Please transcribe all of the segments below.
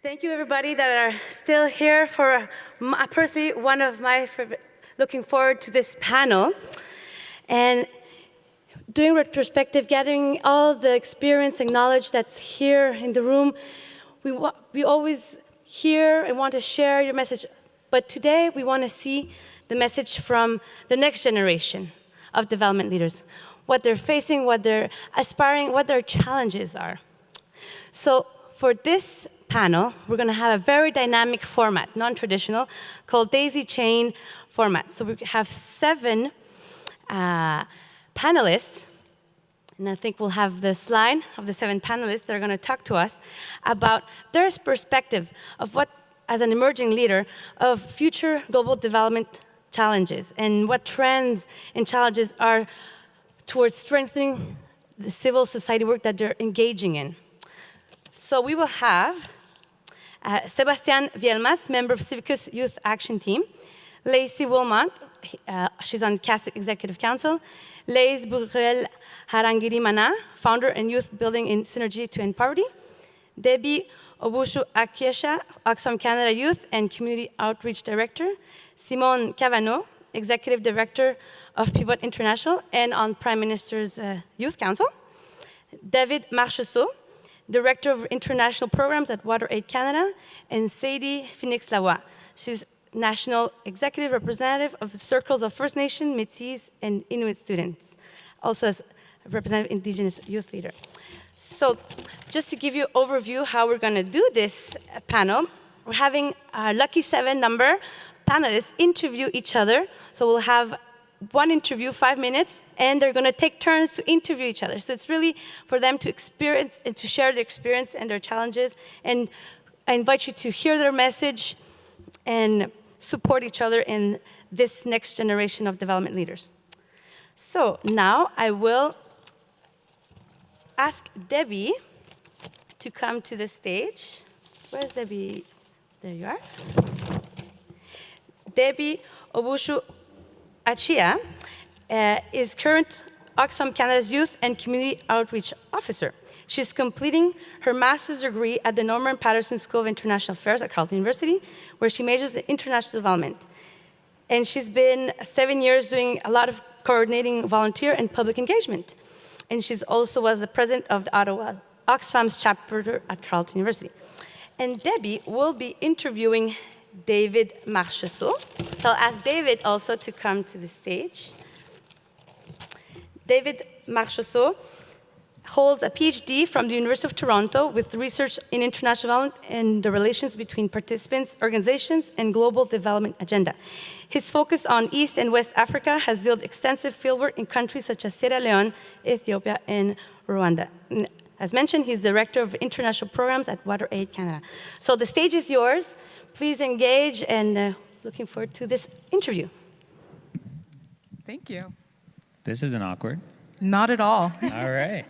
Thank you, everybody that are still here for personally one of my favorite, looking forward to this panel. And doing retrospective, gathering all the experience and knowledge that's here in the room, we always hear and want to share your message. But today, we want to see the message from the next generation of development leaders, what they're facing, what they're aspiring, what their challenges are. So for this panel, we're going to have a very dynamic format, non-traditional, called daisy chain format. So we have 7 panelists, and I think we'll have the slide of the 7 panelists that are going to talk to us about their perspective of what, as an emerging leader, of future global development challenges and what trends and challenges are towards strengthening the civil society work that they're engaging in. So we will have Sebastián Vielmas, member of Civicus Youth Action Team, Lacey Wilmot, she's on CAS Executive Council, Lays Burrell Harangiri Mana, founder and youth building in Synergy to End Poverty, Debbie Obushu Akiesha, Oxfam Canada Youth and Community Outreach Director, Simone Cavano, Executive Director of Pivot International and on Prime Minister's Youth Council, David Marchessault, Director of International Programs at WaterAid Canada, and Sadie Phoenix-Lavoie. She's National Executive Representative of Circles of First Nation, Métis, and Inuit students, also as Representative Indigenous Youth Leader. So just to give you an overview how we're going to do this panel, we're having our lucky 7 number panelists interview each other. So we'll have one interview, 5 minutes, and they're going to take turns to interview each other. So it's really for them to experience and to share their experience and their challenges. And I invite you to hear their message and support each other in this next generation of development leaders. So now I will ask Debbie to come to the stage. Where's Debbie? There you are. Debbie Obushu Achia is current Oxfam Canada's Youth and Community Outreach Officer. She's completing her master's degree at the Norman Paterson School of International Affairs at Carleton University, where she majors in international development. And she's been 7 years doing a lot of coordinating volunteer and public engagement. And she's also was the president of the Ottawa Oxfam's chapter at Carleton University. And Debbie will be interviewing David Marchessault. So I'll ask David also to come to the stage. David Marchessault holds a PhD from the University of Toronto with research in international development and the relations between participants, organizations, and global development agenda. His focus on East and West Africa has yielded extensive fieldwork in countries such as Sierra Leone, Ethiopia, and Rwanda. As mentioned, he's Director of International Programs at WaterAid Canada. So the stage is yours. Please engage, and looking forward to this interview. Thank you. This isn't awkward. Not at all. All right.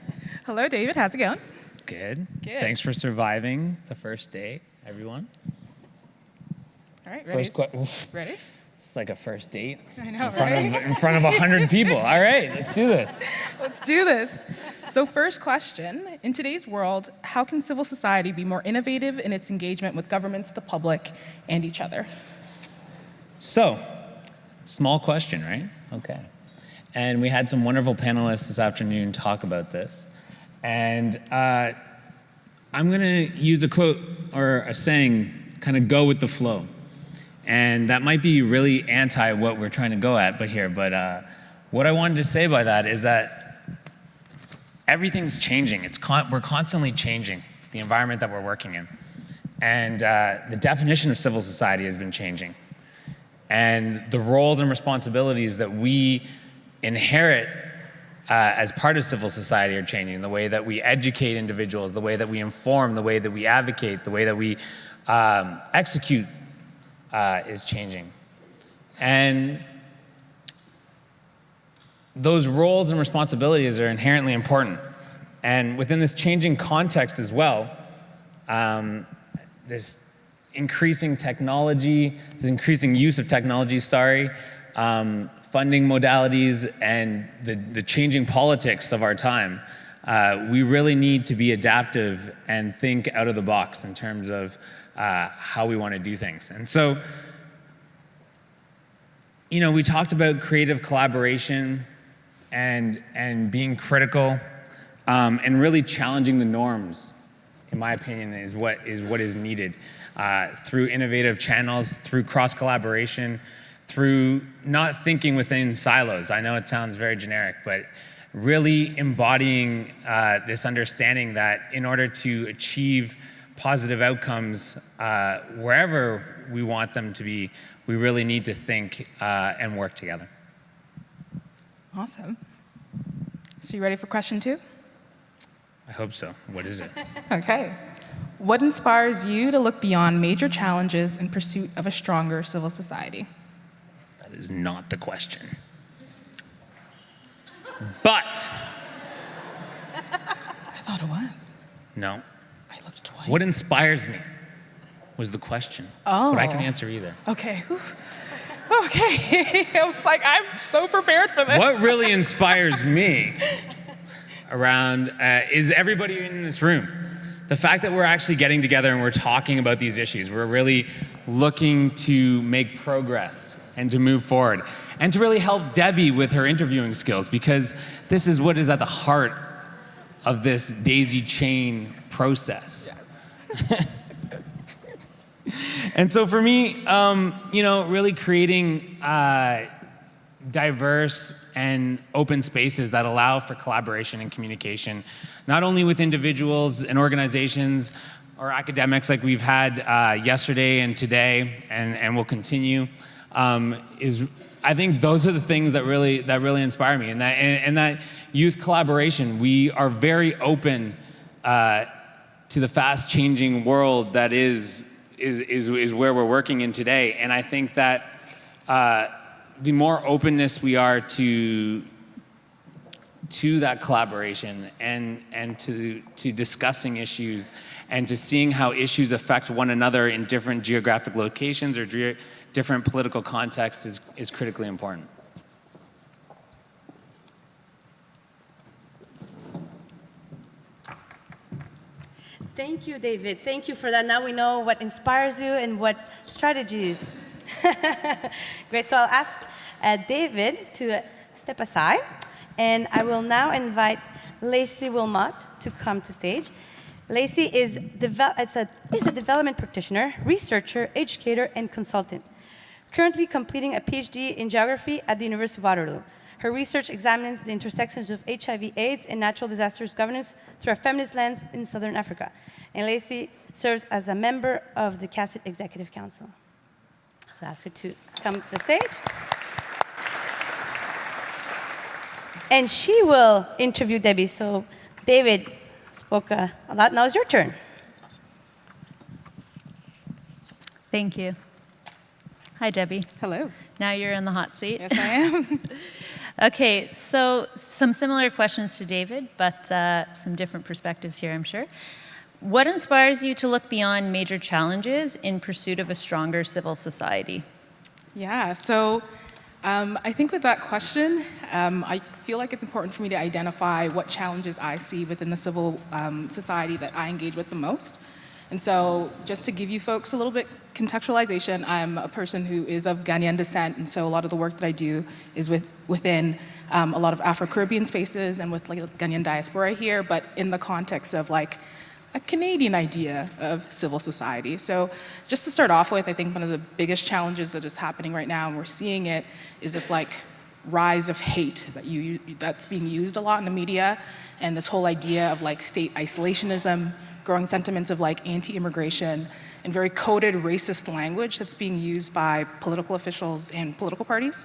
Hello, David. How's it going? Good. Good. Thanks for surviving the first date, everyone. All right, ready? Ready? It's like a first date. I know, in front of 100 people. All right, let's do this. Let's do this. So first question, in today's world, how can civil society be more innovative in its engagement with governments, the public, and each other? So, small question, right? Okay. And we had some wonderful panelists this afternoon talk about this. And I'm going to use a quote or a saying, kind of go with the flow. And that might be really anti what we're trying to go at here, but what I wanted to say by that is that everything's changing. We're constantly changing the environment that we're working in. And the definition of civil society has been changing. And the roles and responsibilities that we inherit as part of civil society are changing. The way that we educate individuals, the way that we inform, the way that we advocate, the way that we execute is changing. And those roles and responsibilities are inherently important. And within this changing context as well, this increasing technology, this increasing use of technology, funding modalities, and the changing politics of our time we really need to be adaptive and think out of the box in terms of how we want to do things. And so, we talked about creative collaboration and being critical and really challenging the norms, in my opinion, is what is needed through innovative channels, through cross-collaboration, through not thinking within silos. I know it sounds very generic, but really embodying this understanding that in order to achieve positive outcomes wherever we want them to be, we really need to think and work together. Awesome. So you ready for question 2? I hope so. What is it? Okay. What inspires you to look beyond major challenges in pursuit of a stronger civil society? That is not the question. But. I thought it was. No. I looked twice. What inspires me was the question. Oh. But I can answer either. Okay. Whew. Okay. I was like, I'm so prepared for this. What really inspires me around is everybody in this room. The fact that we're actually getting together and we're talking about these issues. We're really looking to make progress and to move forward and to really help Debbie with her interviewing skills, because this is what is at the heart of this daisy chain process. Yes. And so for me, really creating diverse and open spaces that allow for collaboration and communication, not only with individuals and organizations or academics like we've had yesterday and today and will continue, I think those are the things that really inspire me. And that youth collaboration, we are very open to the fast changing world that is where we're working in today. And I think that the more openness we are to that collaboration and to discussing issues and to seeing how issues affect one another in different geographic locations or different political contexts is critically important. Thank you, David. Thank you for that. Now we know what inspires you and what strategies. Great. So I'll ask David to step aside, and I will now invite Lacey Wilmot to come to stage. Lacey is a development practitioner, researcher, educator, and consultant, currently completing a PhD in geography at the University of Waterloo. Her research examines the intersections of HIV/AIDS and natural disasters governance through a feminist lens in Southern Africa. And Lacey serves as a member of the CACIT Executive Council. So I ask her to come to the stage. And she will interview Debbie. So David spoke a lot. Now it's your turn. Thank you. Hi, Debbie. Hello. Now you're in the hot seat. Yes, I am. Okay, so some similar questions to David, but some different perspectives here, I'm sure. What inspires you to look beyond major challenges in pursuit of a stronger civil society? Yeah, so I think with that question, I feel like it's important for me to identify what challenges I see within the civil society that I engage with the most. And so just to give you folks a little bit contextualization, I'm a person who is of Ghanaian descent, and so a lot of the work that I do is within a lot of Afro-Caribbean spaces and with like Ghanaian diaspora here, but in the context of like a Canadian idea of civil society. So just to start off with, I think one of the biggest challenges that is happening right now, and we're seeing it, is this like rise of hate that's being used a lot in the media, and this whole idea of like state isolationism, growing sentiments of like anti-immigration, and very coded racist language that's being used by political officials and political parties.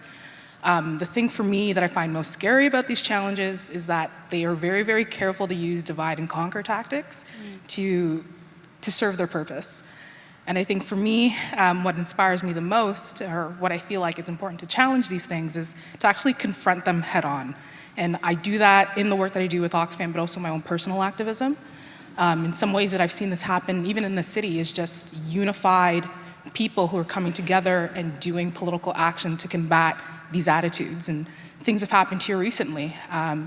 The thing for me that I find most scary about these challenges is that they are very, very careful to use divide and conquer tactics to serve their purpose. And I think for me, what inspires me the most, or what I feel like it's important to challenge these things, is to actually confront them head on. And I do that in the work that I do with Oxfam, but also my own personal activism. In some ways that I've seen this happen, even in the city, is just unified people who are coming together and doing political action to combat these attitudes. And things have happened here recently.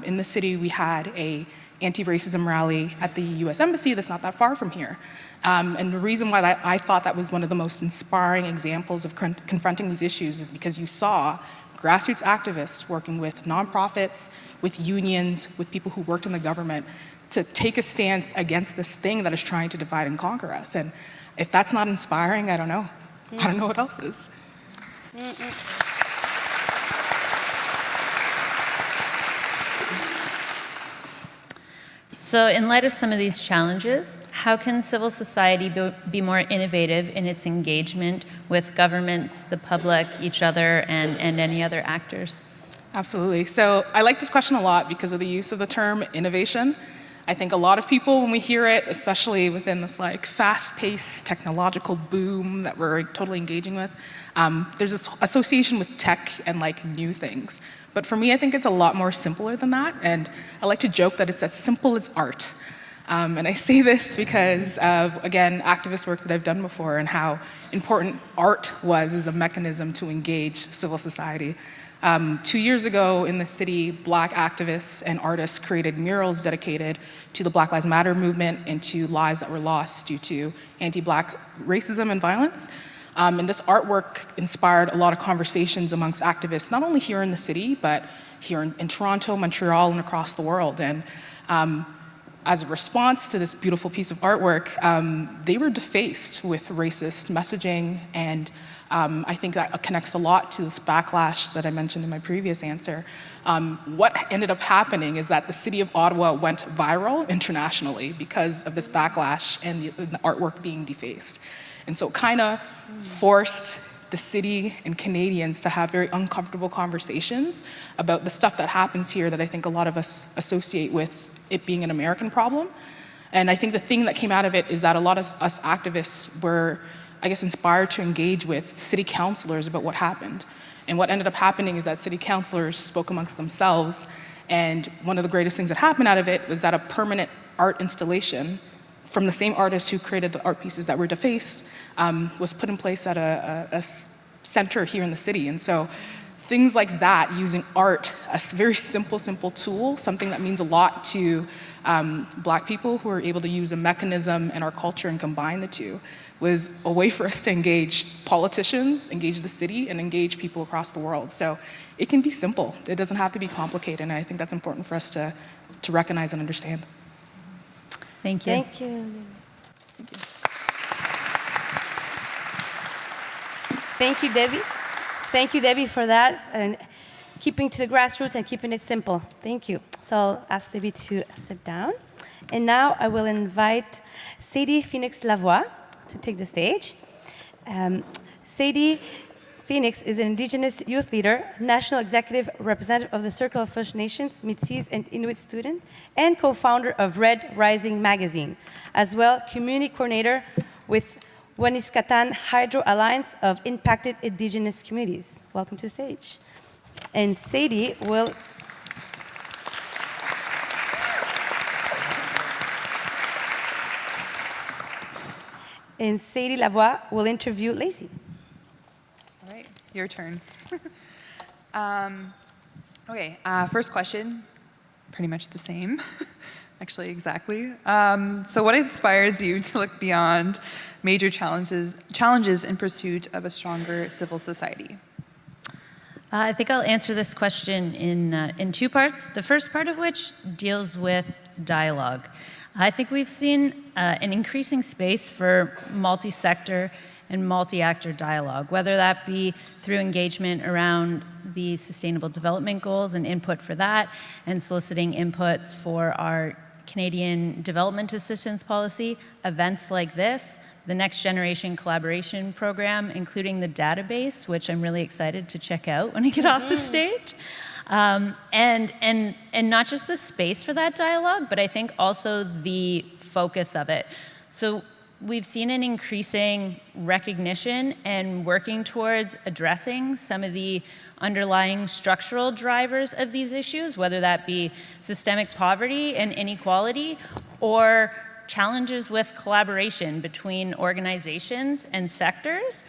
In the city, we had a anti-racism rally at the US Embassy that's not that far from here. And the reason why I thought that was one of the most inspiring examples of confronting these issues is because you saw grassroots activists working with nonprofits, with unions, with people who worked in the government to take a stance against this thing that is trying to divide and conquer us. And if that's not inspiring, I don't know. I don't know what else is. So in light of some of these challenges, how can civil society be more innovative in its engagement with governments, the public, each other, and any other actors? Absolutely. So I like this question a lot because of the use of the term innovation. I think a lot of people, when we hear it, especially within this like fast-paced technological boom that we're totally engaging with, there's this association with tech and like new things. But for me, I think it's a lot more simpler than that. And I like to joke that it's as simple as art. And I say this because of, again, activist work that I've done before and how important art was as a mechanism to engage civil society. 2 years ago in the city, Black activists and artists created murals dedicated to the Black Lives Matter movement and to lives that were lost due to anti-Black racism and violence. And this artwork inspired a lot of conversations amongst activists, not only here in the city, but here in Toronto, Montreal, and across the world. And as a response to this beautiful piece of artwork, they were defaced with racist messaging, and I think that connects a lot to this backlash that I mentioned in my previous answer. What ended up happening is that the city of Ottawa went viral internationally because of this backlash and the artwork being defaced. And so it kind of forced the city and Canadians to have very uncomfortable conversations about the stuff that happens here that I think a lot of us associate with it being an American problem. And I think the thing that came out of it is that a lot of us activists were, I guess, inspired to engage with city councilors about what happened. And what ended up happening is that city councilors spoke amongst themselves, and one of the greatest things that happened out of it was that a permanent art installation from the same artists who created the art pieces that were defaced was put in place at a center here in the city. And so things like that, using art, a very simple tool, something that means a lot to Black people who are able to use a mechanism in our culture and combine the two, was a way for us to engage politicians, engage the city, and engage people across the world. So it can be simple. It doesn't have to be complicated, and I think that's important for us to recognize and understand. Thank you. Thank you. Thank you, Debbie. Thank you, Debbie, for that, and keeping to the grassroots and keeping it simple. Thank you. So I'll ask Debbie to sit down. And now I will invite Sadie Phoenix-Lavoie to take the stage. Sadie Phoenix is an Indigenous youth leader, national executive representative of the Circle of First Nations, Métis, and Inuit student, and co-founder of Red Rising magazine, as well community coordinator with Waniskatan Hydro Alliance of Impacted Indigenous Communities. Welcome to the stage. And Sadie will Sadie Lavoie will interview Lacey. All right, your turn. Okay, first question, pretty much the same, actually exactly. So what inspires you to look beyond major challenges in pursuit of a stronger civil society? I think I'll answer this question in two parts. The first part of which deals with dialogue. I think we've seen an increasing space for multi-sector and multi-actor dialogue, whether that be through engagement around the Sustainable Development Goals and input for that, and soliciting inputs for our Canadian Development Assistance Policy, events like this, the Next Generation Collaboration Program, including the database, which I'm really excited to check out when I get off the stage. And not just the space for that dialogue, but I think also the focus of it. So we've seen an increasing recognition and working towards addressing some of the underlying structural drivers of these issues, whether that be systemic poverty and inequality, or challenges with collaboration between organizations and sectors.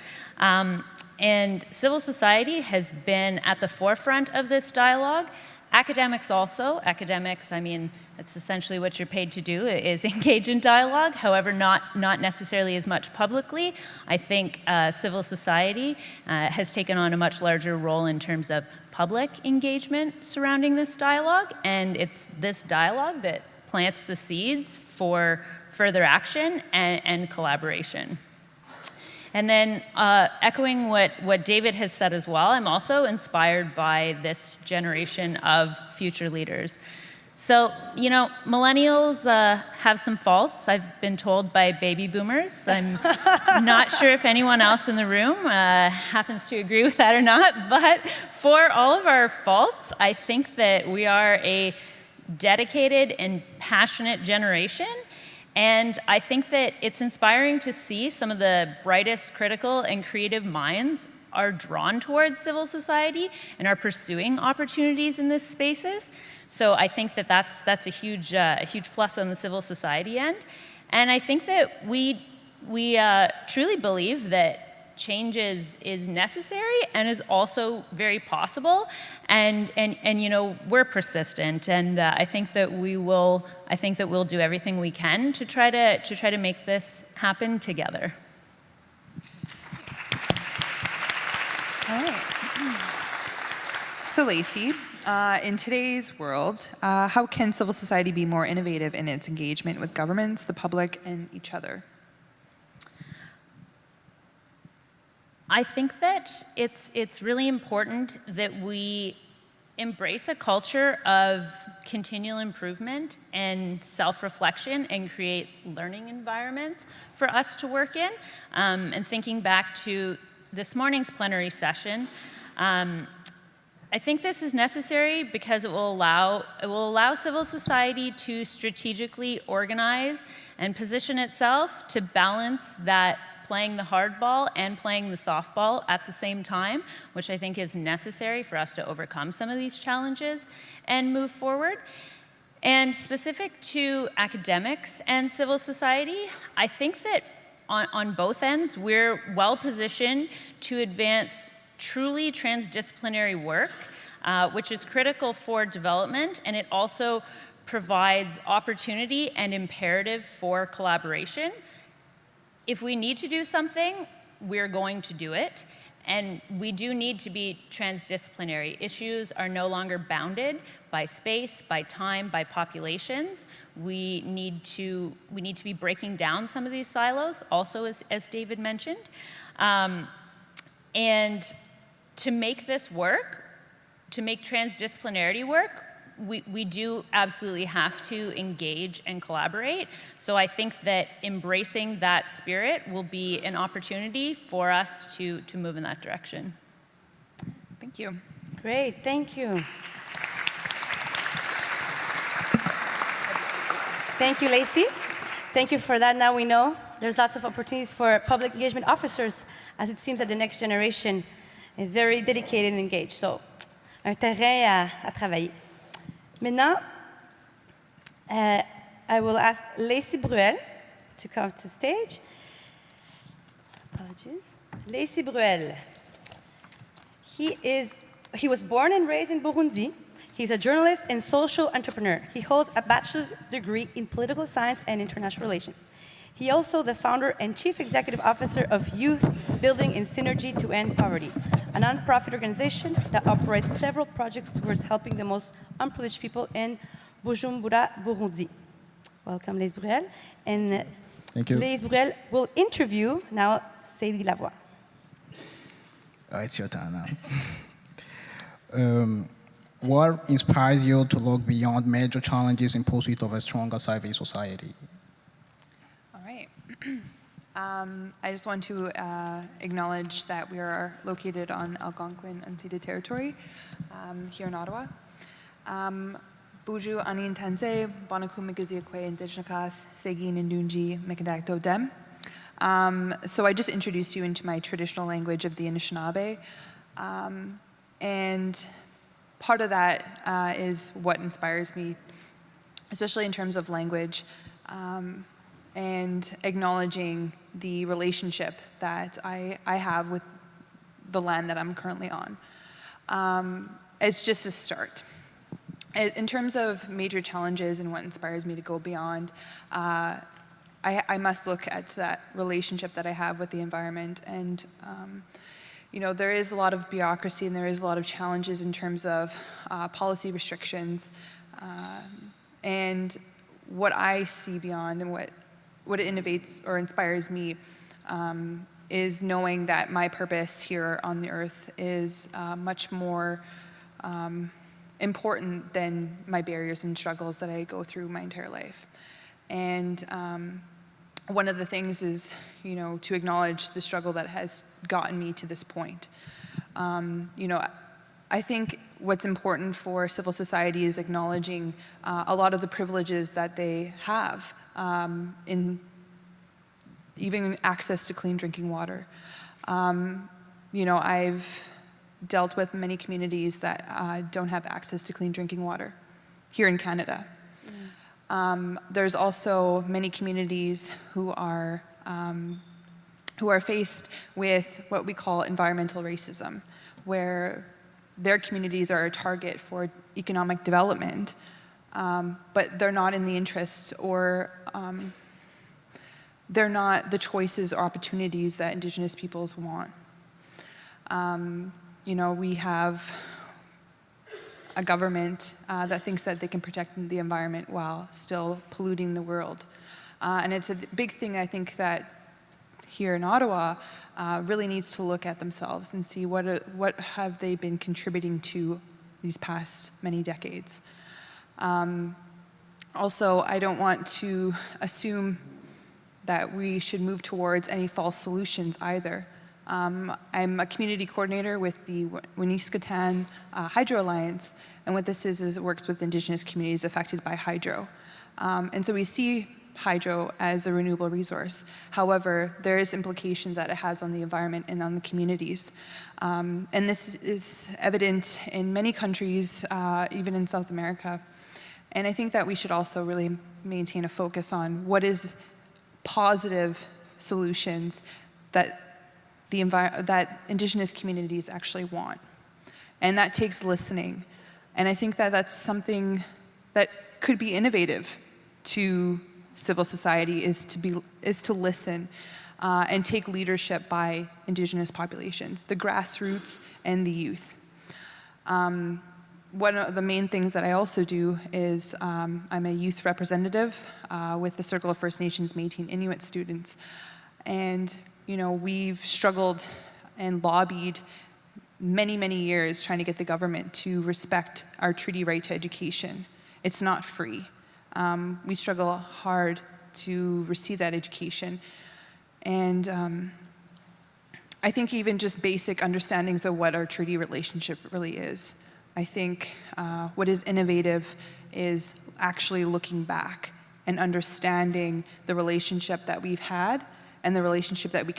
And civil society has been at the forefront of this dialogue, Academics also. Academics, I mean, that's essentially what you're paid to do, is engage in dialogue, however, not necessarily as much publicly. I think civil society has taken on a much larger role in terms of public engagement surrounding this dialogue, and it's this dialogue that plants the seeds for further action and collaboration. And then echoing what David has said as well, I'm also inspired by this generation of future leaders. So, you know, millennials have some faults, I've been told by baby boomers. I'm not sure if anyone else in the room happens to agree with that or not, but for all of our faults, I think that we are a dedicated and passionate generation. And I think that it's inspiring to see some of the brightest critical and creative minds are drawn towards civil society and are pursuing opportunities in these spaces. So I think that that's a huge plus on the civil society end. And I think that we truly believe that change is necessary and is also very possible, and you know, we're persistent, and I think that we'll do everything we can to try to make this happen together. All right. So Lacey, in today's world, how can civil society be more innovative in its engagement with governments, the public, and each other? I think that it's really important that we embrace a culture of continual improvement and self-reflection and create learning environments for us to work in. And thinking back to this morning's plenary session, I think this is necessary because it will allow civil society to strategically organize and position itself to balance that playing the hardball and playing the softball at the same time, which I think is necessary for us to overcome some of these challenges and move forward. And specific to academics and civil society, I think that on both ends, we're well positioned to advance truly transdisciplinary work, which is critical for development, and it also provides opportunity and imperative for collaboration. If we need to do something, we're going to do it. And we do need to be transdisciplinary. Issues are no longer bounded by space, by time, by populations. We need to be breaking down some of these silos, also as David mentioned. And to make this work, to make transdisciplinarity work, we do absolutely have to engage and collaborate. So I think that embracing that spirit will be an opportunity for us to move in that direction. Thank you. Great, thank you. Thank you, Lacey. Thank you for that. Now we know there's lots of opportunities for public engagement officers, as it seems that the next generation is very dedicated and engaged. So, un terrain à travailler. Maintenant, I will ask Lacey Bruel to come to stage. Apologies. Lacey Bruel. He was born and raised in Burundi. He's a journalist and social entrepreneur. He holds a bachelor's degree in political science and international relations. He also the founder and chief executive officer of Youth Building in Synergy to End Poverty, a nonprofit organization that operates several projects towards helping the most unprivileged people in Bujumbura, Burundi. Welcome, Lise Bruel. And thank you. Lise Bruel will interview now Sadie Lavoie. Oh, it's your turn now. What inspires you to look beyond major challenges in pursuit of a stronger civil society? All right. I just want to acknowledge that we are located on Algonquin unceded territory here in Ottawa. Buju anin tanze, bonaku migaziakwe indigenakas, segi nindunji mikadakto dem. So I just introduced you into my traditional language of the Anishinaabe. And part of that is what inspires me, especially in terms of language, and acknowledging the relationship that I have with the land that I'm currently on. It's just a start. In terms of major challenges and what inspires me to go beyond, I must look at that relationship that I have with the environment. And there is a lot of bureaucracy and there is a lot of challenges in terms of policy restrictions. And what I see beyond and what it innovates or inspires me is knowing that my purpose here on the earth is much more important than my barriers and struggles that I go through my entire life. And one of the things is, to acknowledge the struggle that has gotten me to this point. I think what's important for civil society is acknowledging a lot of the privileges that they have in even access to clean drinking water. I've dealt with many communities that don't have access to clean drinking water here in Canada. There's also many communities who are faced with what we call environmental racism, where their communities are a target for economic development, but they're not in the interests or they're not the choices or opportunities that Indigenous peoples want. We have a government that thinks that they can protect the environment while still polluting the world. And it's a big thing, I think, that here in Ottawa really needs to look at themselves and see what have they been contributing to these past many decades. Also, I don't want to assume that we should move towards any false solutions either. I'm a community coordinator with the Winiskatan Hydro Alliance, and what this is it works with Indigenous communities affected by hydro. And so we see hydro as a renewable resource. However, there is implications that it has on the environment and on the communities. And this is evident in many countries, even in South America. And I think that we should also really maintain a focus on what is positive solutions that that Indigenous communities actually want. And that takes listening. And I think that that's something that could be innovative to civil society, is to listen and take leadership by Indigenous populations, the grassroots and the youth. One of the main things that I also do is I'm a youth representative with the Circle of First Nations Métis Inuit students. And we've struggled and lobbied many, many years trying to get the government to respect our treaty right to education. It's not free. We struggle hard to receive that education. And I think even just basic understandings of what our treaty relationship really is. I think what is innovative is actually looking back and understanding the relationship that we've had and the relationship that we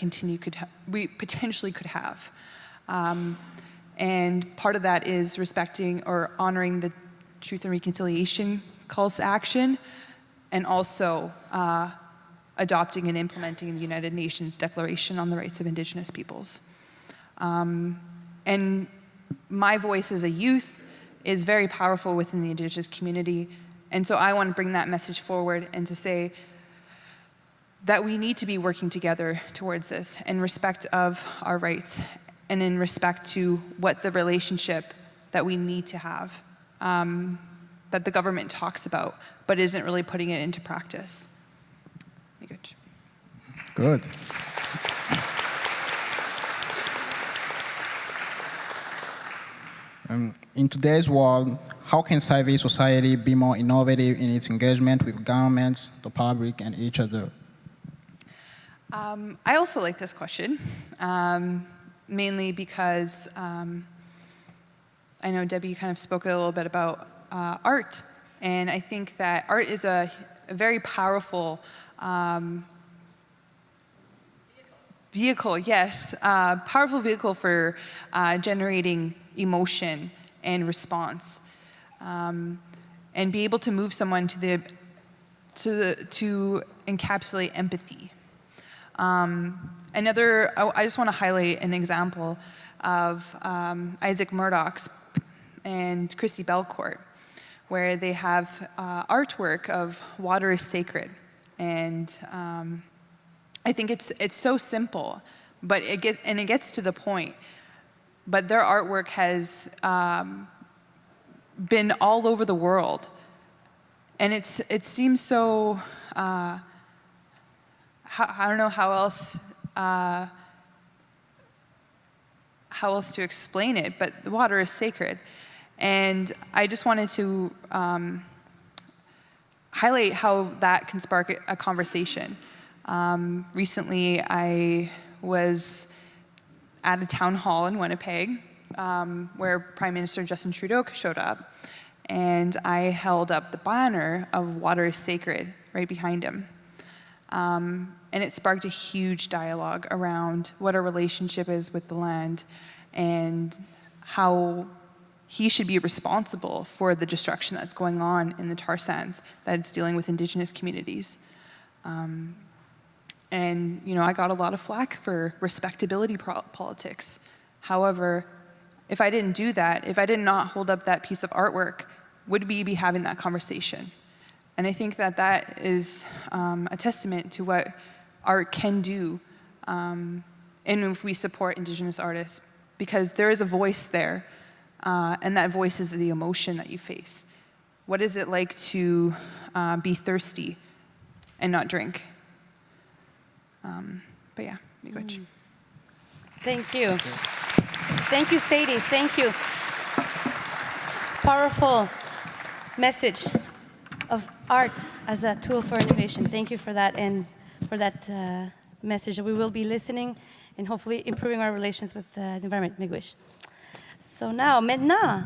potentially could have. And part of that is respecting or honoring the Truth and Reconciliation calls to action, and also adopting and implementing the United Nations Declaration on the Rights of Indigenous Peoples. And my voice as a youth is very powerful within the Indigenous community, and so I want to bring that message forward and to say that we need to be working together towards this in respect of our rights and in respect to what the relationship that we need to have, that the government talks about, but isn't really putting it into practice. Good. In today's world, how can civil society be more innovative in its engagement with governments, the public, and each other? I also like this question, mainly because I know Debbie kind of spoke a little bit about art, and I think that art is a very powerful vehicle, yes, powerful vehicle for generating emotion and response, and be able to move someone to encapsulate empathy. I just want to highlight an example of Isaac Murdoch's and Christy Belcourt, where they have artwork of water is sacred. And I think it's so simple, but it gets to the point. But their artwork has been all over the world. And it seems so, I don't know how else to explain it, but the water is sacred. And I just wanted to highlight how that can spark a conversation. Recently, I was at a town hall in Winnipeg where Prime Minister Justin Trudeau showed up, and I held up the banner of Water is Sacred right behind him. And it sparked a huge dialogue around what our relationship is with the land and how he should be responsible for the destruction that's going on in the tar sands that's dealing with Indigenous communities. And I got a lot of flack for respectability politics. However, if I didn't do that, if I did not hold up that piece of artwork, would we be having that conversation? And I think that is a testament to what art can do, and if we support Indigenous artists, because there is a voice there, and that voice is the emotion that you face. What is it like to be thirsty and not drink? But yeah, miigwech. Thank you. Thank you, Sadie. Thank you. Powerful message of art as a tool for innovation. Thank you for that, and for that message. We will be listening and hopefully improving our relations with the environment. Miigwech. So now, maintenant,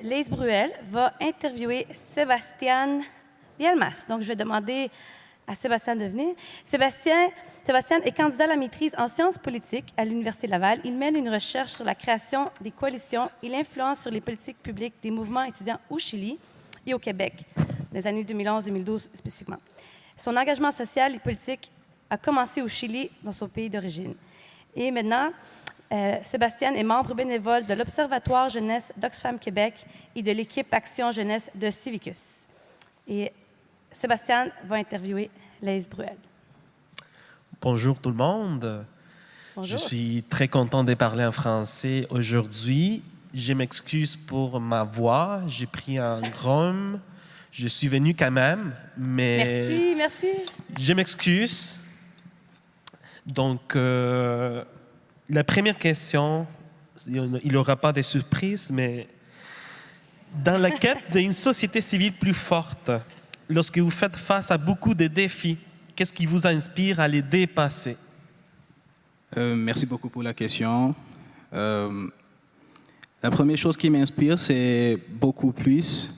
Lise Bruel va interviewer Sébastien Vielmas. Donc, je vais demander à Sébastien de venir. Sébastien est candidat à la maîtrise en sciences politiques à l'Université Laval. Il mène une recherche sur la création des coalitions et l'influence sur les politiques publiques des mouvements étudiants au Chili et au Québec, dans les années 2011-2012 spécifiquement. Son engagement social et politique a commencé au Chili, dans son pays d'origine. Et maintenant, Sébastien est membre bénévole de l'Observatoire jeunesse d'Oxfam Québec et de l'équipe Action jeunesse de Civicus. Et Sébastien va interviewer Lise Bruel. Bonjour tout le monde. Bonjour. Je suis très content de parler en français aujourd'hui. Je m'excuse pour ma voix. J'ai pris un rhume. Je suis venu quand même, mais... Merci. Je m'excuse. Donc, la première question, il n'y aura pas de surprise, mais dans la quête d'une société civile plus forte, lorsque vous faites face à beaucoup de défis, qu'est-ce qui vous inspire à les dépasser? Merci beaucoup pour la question. La première chose qui m'inspire, c'est beaucoup plus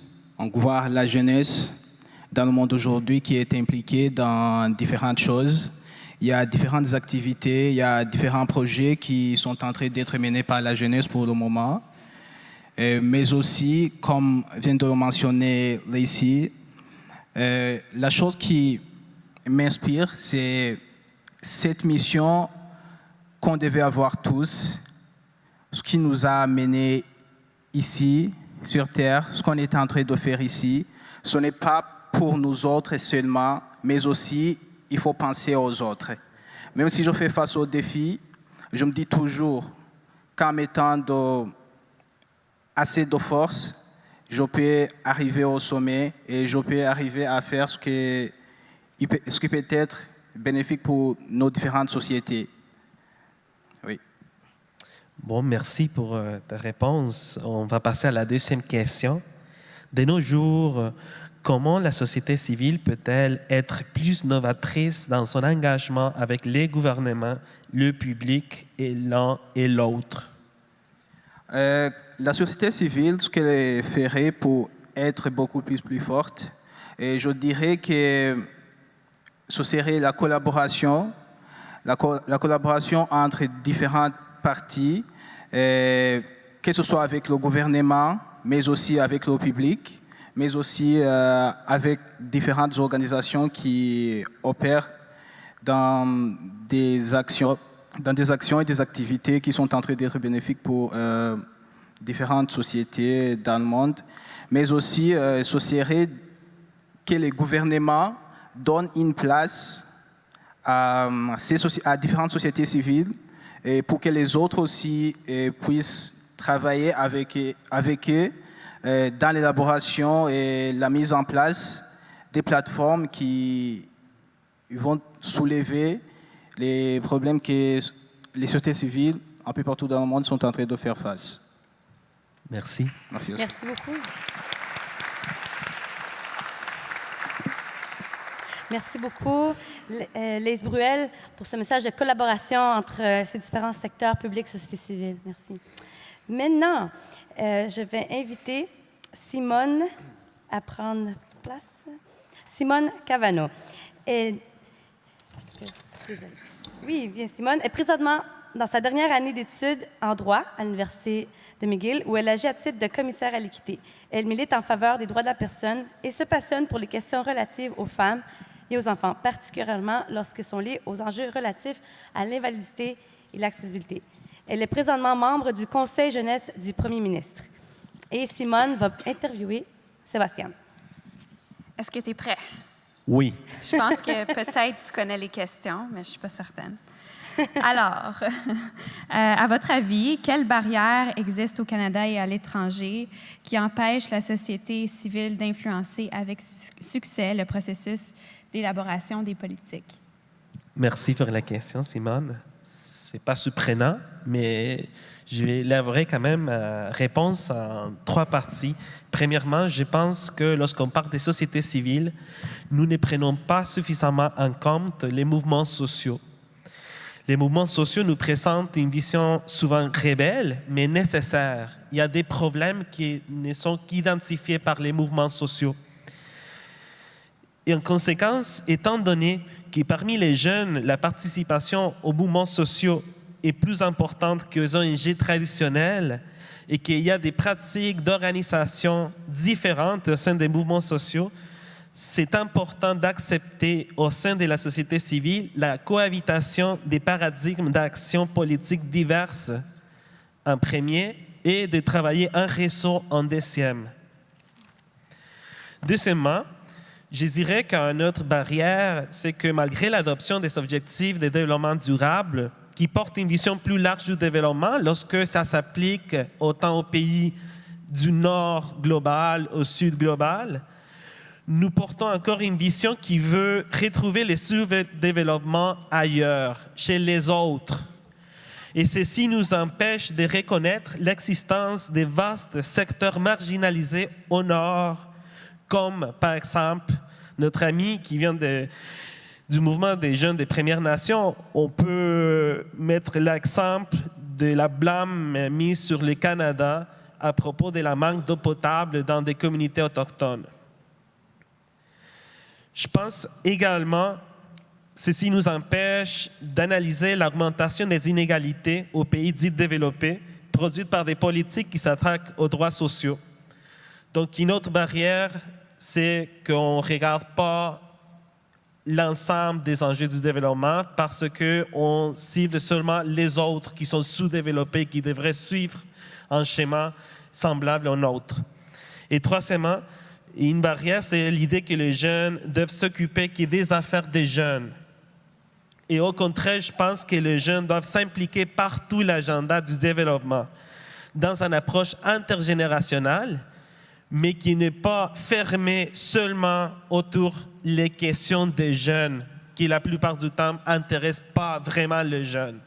voir la jeunesse dans le monde aujourd'hui qui est impliquée dans différentes choses. Il y a différentes activités, il y a différents projets qui sont en train d'être menés par la jeunesse pour le moment. Mais aussi, comme vient de le mentionner Lacey, la chose qui m'inspire, c'est cette mission qu'on devait avoir tous, ce qui nous a amenés ici, sur Terre, ce qu'on est en train de faire ici. Ce n'est pas pour nous autres seulement, mais aussi, il faut penser aux autres. Même si je fais face aux défis, je me dis toujours qu'en mettant assez de force, je peux arriver au sommet et je peux arriver à faire ce qui peut être bénéfique pour nos différentes sociétés. Oui. Bon, merci pour ta réponse. On va passer à la deuxième question. De nos jours, comment la société civile peut-elle être plus novatrice dans son engagement avec les gouvernements, le public et l'un et l'autre? La société civile, ce qu'elle ferait pour être beaucoup plus forte, et je dirais que ce serait la collaboration entre différentes parties, que ce soit avec le gouvernement, mais aussi avec le public, mais aussi avec différentes organisations qui opèrent dans des actions et des activités qui sont en train d'être bénéfiques pour différentes sociétés dans le monde. mais aussi ce serait que les gouvernements donnent une place à différentes sociétés civiles et pour que les autres aussi puissent travailler avec eux dans l'élaboration et la mise en place des plateformes qui vont soulever les problèmes que les sociétés civiles un peu partout dans le monde sont en train de faire face. Merci. Merci. Merci beaucoup. Merci beaucoup, Lise Bruel, pour ce message de collaboration entre ces différents secteurs publics et société civile. Merci. Maintenant, je vais inviter Simone à prendre place. Simone Cavano. Oui, bien, Simone est présentement dans sa dernière année d'études en droit à l'Université de McGill, où elle agit à titre de commissaire à l'équité. Elle milite en faveur des droits de la personne et se passionne pour les questions relatives aux femmes et aux enfants, particulièrement lorsqu'elles sont liées aux enjeux relatifs à l'invalidité et l'accessibilité. Elle est présentement membre du Conseil jeunesse du Premier ministre. Et Simone va interviewer Sébastien. Est-ce que tu es prêt? Oui. Je pense que peut-être tu connais les questions, mais je ne suis pas certaine. Alors, à votre avis, quelles barrières existent au Canada et à l'étranger qui empêchent la société civile d'influencer avec succès le processus d'élaboration des politiques? Merci pour la question, Simone. C'est pas surprenant, mais je vais élaborer quand même ma réponse en 3 parties. Premièrement, je pense que lorsqu'on parle des sociétés civiles, nous ne prenons pas suffisamment en compte les mouvements sociaux. Les mouvements sociaux nous présentent une vision souvent rebelle, mais nécessaire. Il y a des problèmes qui ne sont qu'identifiés par les mouvements sociaux. Et en conséquence, étant donné que parmi les jeunes, la participation aux mouvements sociaux est plus importante qu'aux ONG traditionnelles et qu'il y a des pratiques d'organisation différentes au sein des mouvements sociaux, c'est important d'accepter au sein de la société civile la cohabitation des paradigmes d'action politique diverses en premier et de travailler en réseau en deuxième. Deuxièmement, je dirais qu'une autre barrière, c'est que malgré l'adoption des objectifs de développement durable qui portent une vision plus large du développement, lorsque ça s'applique autant aux pays du nord global au sud global, nous portons encore une vision qui veut retrouver les sous-développements ailleurs, chez les autres. Et ceci nous empêche de reconnaître l'existence des vastes secteurs marginalisés au nord, comme par exemple notre ami qui vient du mouvement des jeunes des Premières Nations. On peut mettre l'exemple de la blâme mise sur le Canada à propos de la manque d'eau potable dans des communautés autochtones. Je pense également que ceci nous empêche d'analyser l'augmentation des inégalités aux pays dits développés, produites par des politiques qui s'attaquent aux droits sociaux. Donc, une autre barrière, c'est qu'on ne regarde pas l'ensemble des enjeux du développement parce qu'on cible seulement les autres qui sont sous-développés, qui devraient suivre un schéma semblable au nôtre. Et troisièmement, une barrière, c'est l'idée que les jeunes doivent s'occuper des affaires des jeunes. Et au contraire, je pense que les jeunes doivent s'impliquer partout l'agenda du développement dans une approche intergénérationnelle, mais qui n'est pas fermée seulement autour des questions des jeunes, qui la plupart du temps n'intéressent pas vraiment les jeunes.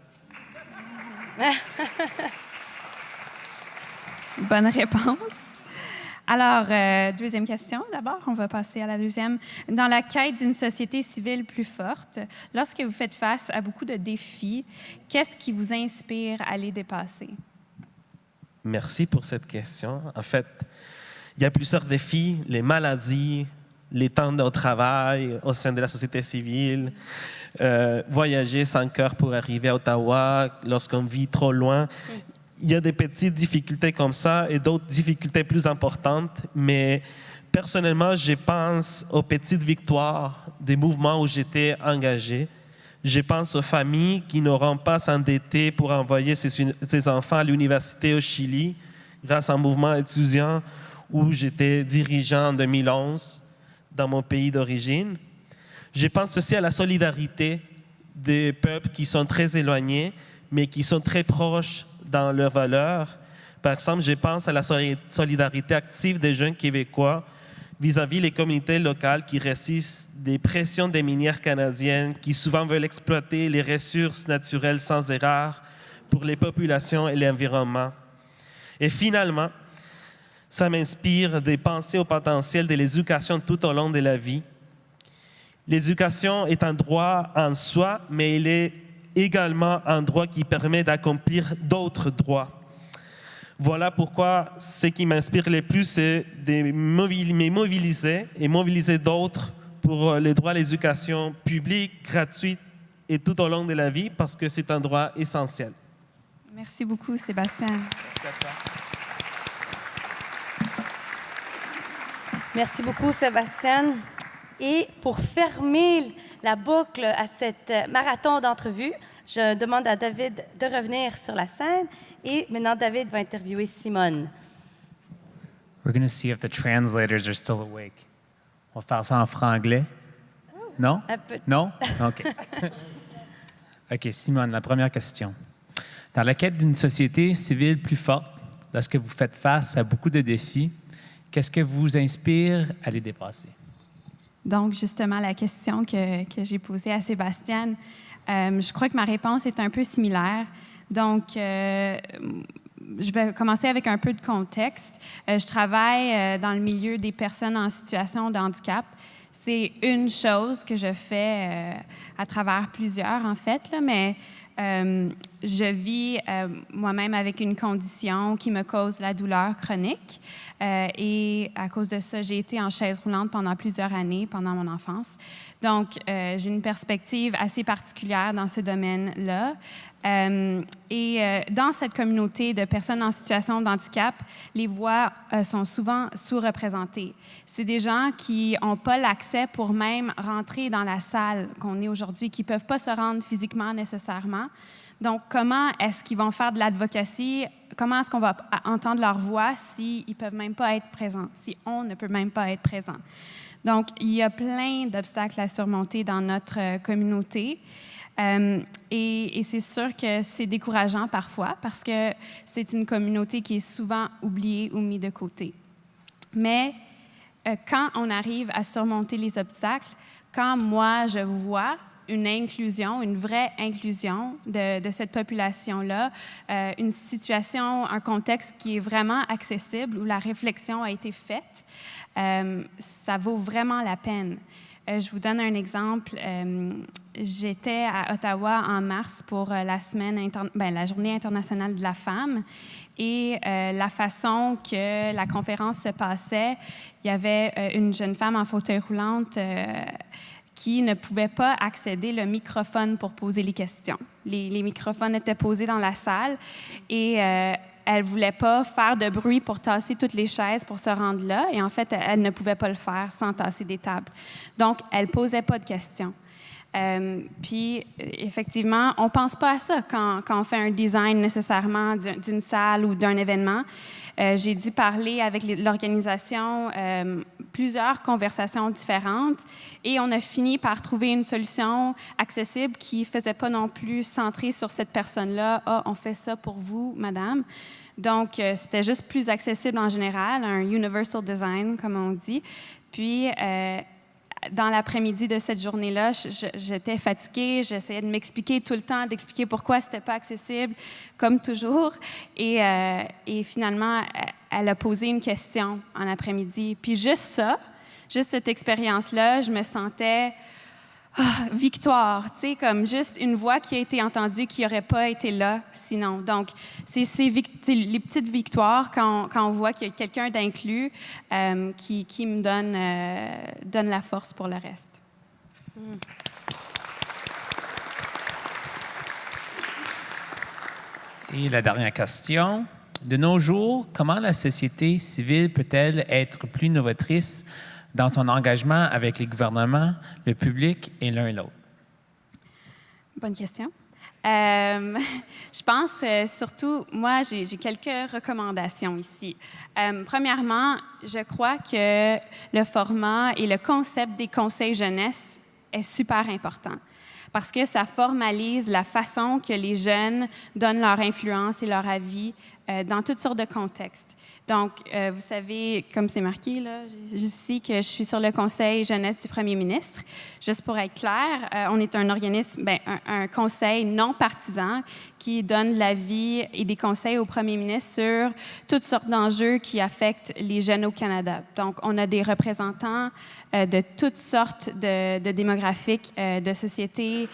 Bonne réponse. Alors, deuxième question d'abord, on va passer à la deuxième. Dans la quête d'une société civile plus forte, lorsque vous faites face à beaucoup de défis, qu'est-ce qui vous inspire à les dépasser? Merci pour cette question. En fait, il y a plusieurs défis, les maladies, les temps de travail au sein de la société civile, voyager 5 heures pour arriver à Ottawa lorsqu'on vit trop loin. Il y a des petites difficultés comme ça et d'autres difficultés plus importantes, mais personnellement, je pense aux petites victoires des mouvements où j'étais engagé. Je pense aux familles qui n'auront pas s'endetter pour envoyer ses enfants à l'université au Chili grâce à un mouvement étudiant, où j'étais dirigeant en 2011 dans mon pays d'origine. Je pense aussi à la solidarité des peuples qui sont très éloignés, mais qui sont très proches dans leurs valeurs. Par exemple, je pense à la solidarité active des jeunes Québécois vis-à-vis les communautés locales qui résistent des pressions des minières canadiennes qui souvent veulent exploiter les ressources naturelles sans erreur pour les populations et l'environnement. Et finalement, ça m'inspire de penser au potentiel de l'éducation tout au long de la vie. L'éducation est un droit en soi, mais il est également un droit qui permet d'accomplir d'autres droits. Voilà pourquoi ce qui m'inspire le plus, c'est de me mobiliser et mobiliser d'autres pour les droits à l'éducation publique, gratuite et tout au long de la vie, parce que c'est un droit essentiel. Merci beaucoup, Sébastien. Merci à toi. Merci beaucoup, Sébastien. Et pour fermer la boucle à cette marathon d'entrevue, je demande à David de revenir sur la scène. Et maintenant, David va interviewer Simone. We're going to see if the translators are still awake. On va faire ça en franglais. Non? Un peu. Non? OK. OK, Simone, la première question. Dans la quête d'une société civile plus forte, lorsque vous faites face à beaucoup de défis, qu'est-ce que vous inspire à les dépasser? Donc, justement, la question que j'ai posée à Sébastien, je crois que ma réponse est un peu similaire. Donc, je vais commencer avec un peu de contexte. Je travaille dans le milieu des personnes en situation de handicap. C'est une chose que je fais à travers plusieurs, en fait, là, mais je vis moi-même avec une condition qui me cause la douleur chronique. Et à cause de ça, j'ai été en chaise roulante pendant plusieurs années, pendant mon enfance. Donc, j'ai une perspective assez particulière dans ce domaine-là. Dans cette communauté de personnes en situation de handicap, les voix sont souvent sous-représentées. C'est des gens qui n'ont pas l'accès pour même rentrer dans la salle qu'on est aujourd'hui, qui ne peuvent pas se rendre physiquement nécessairement. Donc, comment est-ce qu'ils vont faire de l'advocacy? Comment est-ce qu'on va entendre leur voix s'ils ne peuvent même pas être présents, si on ne peut même pas être présent? Donc, il y a plein d'obstacles à surmonter dans notre communauté. Et c'est sûr que c'est décourageant parfois parce que c'est une communauté qui est souvent oubliée ou mise de côté. Mais quand on arrive à surmonter les obstacles, quand moi, je vois une inclusion, une vraie inclusion de cette population-là, une situation, un contexte qui est vraiment accessible, où la réflexion a été faite, ça vaut vraiment la peine. Je vous donne un exemple. J'étais à Ottawa en mars pour la Journée internationale de la femme. Et la façon que la conférence se passait, il y avait une jeune femme en fauteuil roulante qui ne pouvait pas accéder le microphone pour poser les questions. Les microphones étaient posés dans la salle et elle ne voulait pas faire de bruit pour tasser toutes les chaises pour se rendre là. Et en fait, elle ne pouvait pas le faire sans tasser des tables. Donc, elle ne posait pas de questions. Puis, effectivement, on ne pense pas à ça quand on fait un design nécessairement d'une salle ou d'un événement. J'ai dû parler avec l'organisation, plusieurs conversations différentes, et on a fini par trouver une solution accessible qui ne faisait pas non plus centrer sur cette personne-là. « Ah, on fait ça pour vous, madame. » Donc, c'était juste plus accessible en général, un universal design, comme on dit. Puis, dans l'après-midi de cette journée-là, j'étais fatiguée, j'essayais de m'expliquer tout le temps, d'expliquer pourquoi c'était pas accessible, comme toujours. Et finalement, elle a posé une question en après-midi. Puis juste cette expérience-là, je me sentais victoire, tu sais, comme juste une voix qui a été entendue qui n'aurait pas été là sinon. Donc, c'est les petites victoires quand on voit qu'il y a quelqu'un d'inclus qui me donne la force pour le reste. Et la dernière question. De nos jours, comment la société civile peut-elle être plus novatrice dans son engagement avec les gouvernements, le public et l'un et l'autre? Bonne question. Je pense surtout, moi, j'ai quelques recommandations ici. Premièrement, je crois que le format et le concept des conseils jeunesse est super important parce que ça formalise la façon que les jeunes donnent leur influence et leur avis dans toutes sortes de contextes. Donc, vous savez, comme c'est marqué là, ici que je suis sur le conseil jeunesse du premier ministre. Juste pour être clair, on est un organisme, un conseil non partisan qui donne l'avis et des conseils au premier ministre sur toutes sortes d'enjeux qui affectent les jeunes au Canada. Donc, on a des représentants de toutes sortes de démographiques, de sociétés,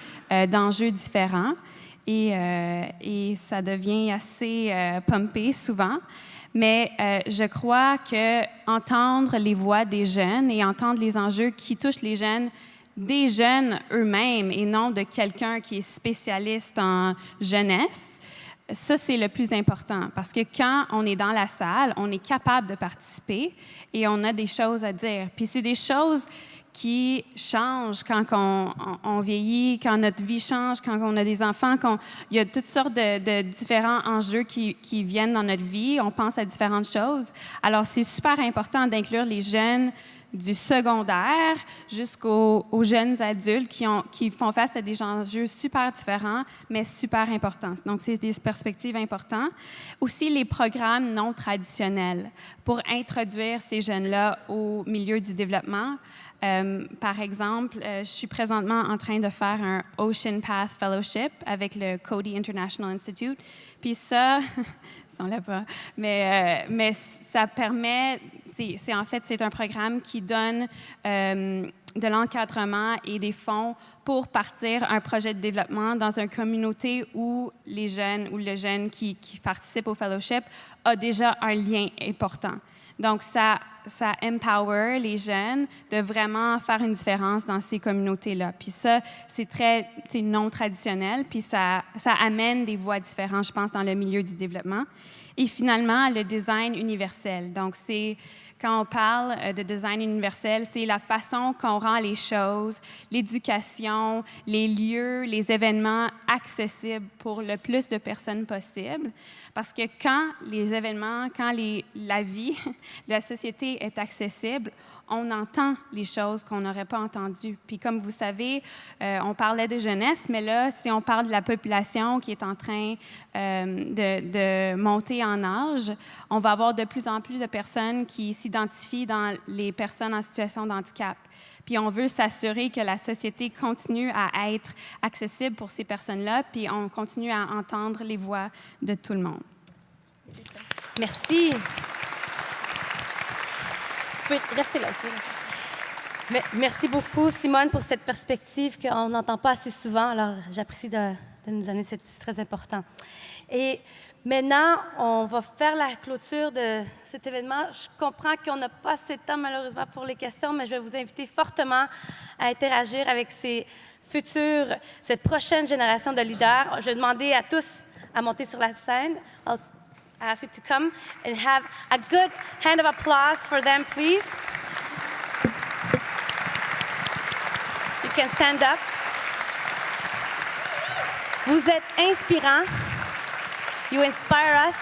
d'enjeux différents. Et ça devient assez pumpé souvent. Mais je crois que entendre les voix des jeunes et entendre les enjeux qui touchent les jeunes, des jeunes eux-mêmes et non de quelqu'un qui est spécialiste en jeunesse, ça, c'est le plus important. Parce que quand on est dans la salle, on est capable de participer et on a des choses à dire. Puis c'est des choses qui changent quand on vieillit, quand notre vie change, quand on a des enfants. Il y a toutes sortes de différents enjeux qui viennent dans notre vie. On pense à différentes choses. Alors, c'est super important d'inclure les jeunes du secondaire jusqu'aux jeunes adultes qui font face à des enjeux super différents, mais super importants. Donc, c'est des perspectives importantes. Aussi, les programmes non traditionnels pour introduire ces jeunes-là au milieu du développement. Par exemple, je suis présentement en train de faire un Ocean Path Fellowship avec le Cody International Institute. Puis ça, ils sont là pas, mais ça permet, c'est un programme qui donne de l'encadrement et des fonds pour partir un projet de développement dans une communauté où les jeunes ou le jeune qui participe au fellowship a déjà un lien important. Donc, ça empower les jeunes de vraiment faire une différence dans ces communautés-là. Puis ça, c'est très non traditionnel, puis ça amène des voies différentes, je pense, dans le milieu du développement. Et finalement, le design universel. Donc, quand on parle de design universel, c'est la façon qu'on rend les choses, l'éducation, les lieux, les événements accessibles pour le plus de personnes possible. Parce que quand les événements, quand la vie de la société est accessible, on entend les choses qu'on n'aurait pas entendues. Puis comme vous savez, on parlait de jeunesse, mais là, si on parle de la population qui est en train de monter en âge, on va avoir de plus en plus de personnes qui s'identifient dans les personnes en situation de handicap. Puis on veut s'assurer que la société continue à être accessible pour ces personnes-là, puis on continue à entendre les voix de tout le monde. Merci. Vous pouvez rester là. Merci beaucoup, Simone, pour cette perspective qu'on n'entend pas assez souvent. Alors, j'apprécie de nous donner, c'est très important. Et maintenant, on va faire la clôture de cet événement. Je comprends qu'on n'a pas assez de temps, malheureusement, pour les questions, mais je vais vous inviter fortement à interagir avec cette prochaine génération de leaders. Je vais demander à tous à monter sur la scène. I'll ask you to come and have a good hand of applause for them, please. You can stand up. Vous êtes inspirants. You inspire us.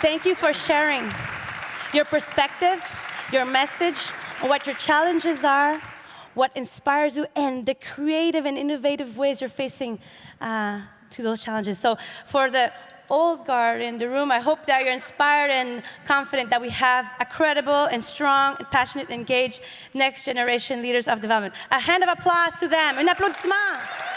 Thank you for sharing your perspective, your message, what your challenges are, what inspires you, and the creative and innovative ways you're facing to those challenges. So for the old guard in the room, I hope that you're inspired and confident that we have a credible and strong and passionate, engaged next generation leaders of development. A hand of applause to them. Un applaudissement.